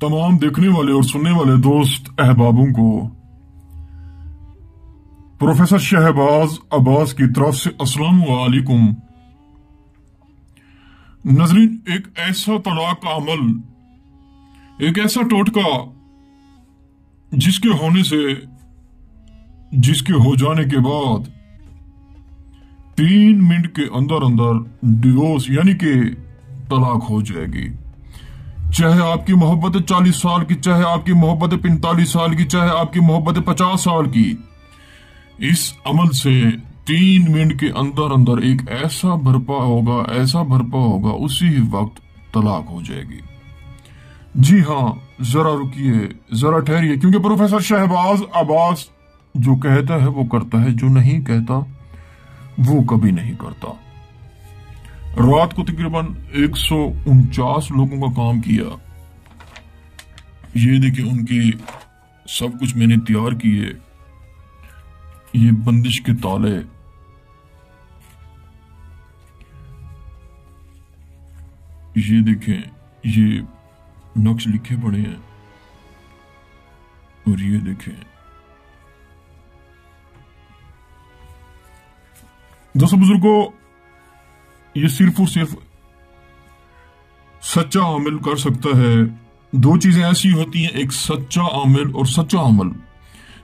तमाम देखने वाले और सुनने वाले दोस्त अहबाबों को प्रोफेसर शहबाज अब्बास की तरफ से अस्सलाम वालेकुम। नजरीन, एक ऐसा तलाक का अमल, एक ऐसा टोटका जिसके हो जाने के बाद 3 मिनट के अंदर अंदर डिवोर्स यानी कि तलाक हो जाएगी। चाहे आपकी मोहब्बत 40 साल की, चाहे आपकी मोहब्बत 45 साल की, चाहे आपकी मोहब्बत 50 साल की, इस अमल से 3 मिनट के अंदर अंदर एक ऐसा भरपा होगा, उसी वक्त तलाक हो जाएगी। जी हाँ, जरा रुकिए, जरा ठहरिए, क्योंकि प्रोफेसर शहबाज अब्बास जो कहता है वो करता है, जो नहीं कहता वो कभी नहीं करता। रात को तकरीबन 149 लोगों का काम किया। ये देखिए, उनकी सब कुछ मैंने तैयार किए। ये बंदिश के ताले, ये देखें, ये नक्श लिखे पड़े हैं, और ये देखें दोस्तों बुजुर्गों, ये सिर्फ और सिर्फ सच्चा आमिल कर सकता है। 2 चीजें ऐसी होती हैं, एक सच्चा आमिल और सच्चा अमल।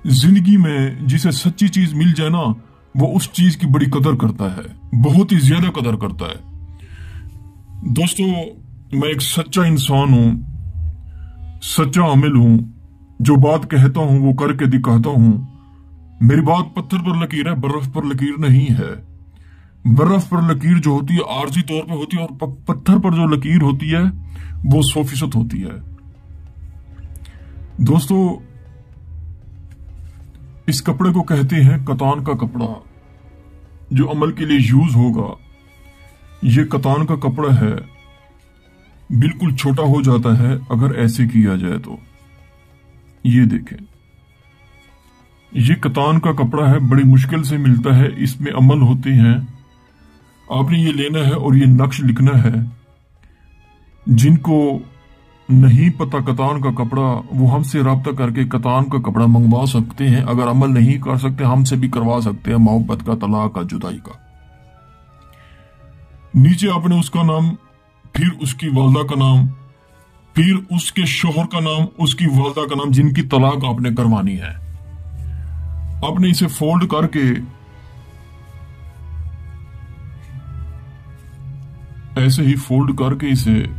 जिंदगी में जिसे सच्ची चीज मिल जाए ना, वो उस चीज की बड़ी कदर करता है, बहुत ही ज्यादा कदर करता है। दोस्तों, मैं एक सच्चा इंसान हूं, सच्चा आमिल हूं, जो बात कहता हूं वो करके दिखाता हूं। मेरी बात पत्थर पर लकीर है, बर्फ पर लकीर नहीं है। बर्फ पर लकीर जो होती है आर्जी तौर पे होती है, और पत्थर पर जो लकीर होती है वो 100% होती है। दोस्तों, इस कपड़े को कहते हैं कतान का कपड़ा, जो अमल के लिए यूज होगा। ये कतान का कपड़ा है, बिल्कुल छोटा हो जाता है अगर ऐसे किया जाए तो। ये देखें, ये कतान का कपड़ा है, बड़ी मुश्किल से मिलता है, इसमें अमल होते हैं। आपने ये लेना है और ये नक्श लिखना है। जिनको नहीं पता कतान का कपड़ा, वो हमसे राब्ता करके कतान का कपड़ा मंगवा सकते हैं। अगर अमल नहीं कर सकते, हमसे भी करवा सकते हैं, मोहब्बत का, तलाक का, जुदाई का। नीचे आपने उसका नाम, फिर उसकी वालदा का नाम, फिर उसके शोहर का नाम, उसकी वालदा का नाम, जिनकी तलाक आपने करवानी है। आपने इसे फोल्ड करके ऐसे ही फोल्ड करके इसे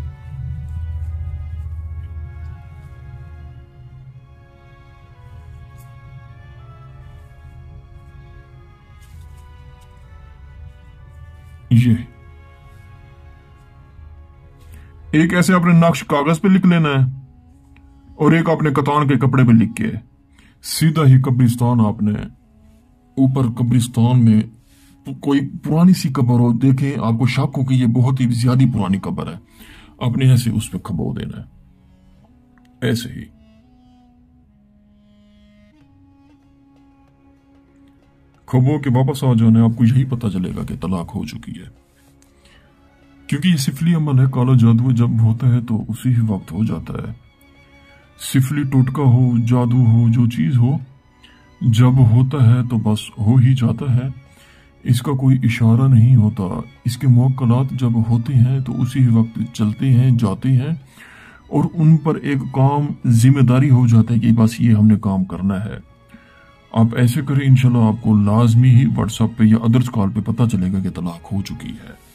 ये एक ऐसे अपने नक्श कागज पे लिख लेना है, और एक अपने कतान के कपड़े पे लिख के सीधा ही कब्रिस्तान, आपने ऊपर कब्रिस्तान में कोई पुरानी सी कब्र हो, देखें आपको शक हो कि ये बहुत ही ज्यादा पुरानी कब्र है, आपने ऐसे उस पर खबो देना है। ऐसे ही खबो के वापस आ जाना है, आपको यही पता चलेगा कि तलाक हो चुकी है। क्योंकि ये सिफली अमल है, काला जादू जब होता है तो उसी ही वक्त हो जाता है। सिफली टोटका हो, जादू हो, जो चीज हो, जब होता है तो बस हो ही जाता है। इसका कोई इशारा नहीं होता। इसके मुवक्कलात जब होते हैं तो उसी वक्त चलते हैं, जाते हैं, और उन पर एक काम, जिम्मेदारी हो जाता है कि बस ये हमने काम करना है। आप ऐसे करें, इंशाल्लाह आपको लाजमी ही व्हाट्सएप पे या अदर्स कॉल पे पता चलेगा कि तलाक हो चुकी है।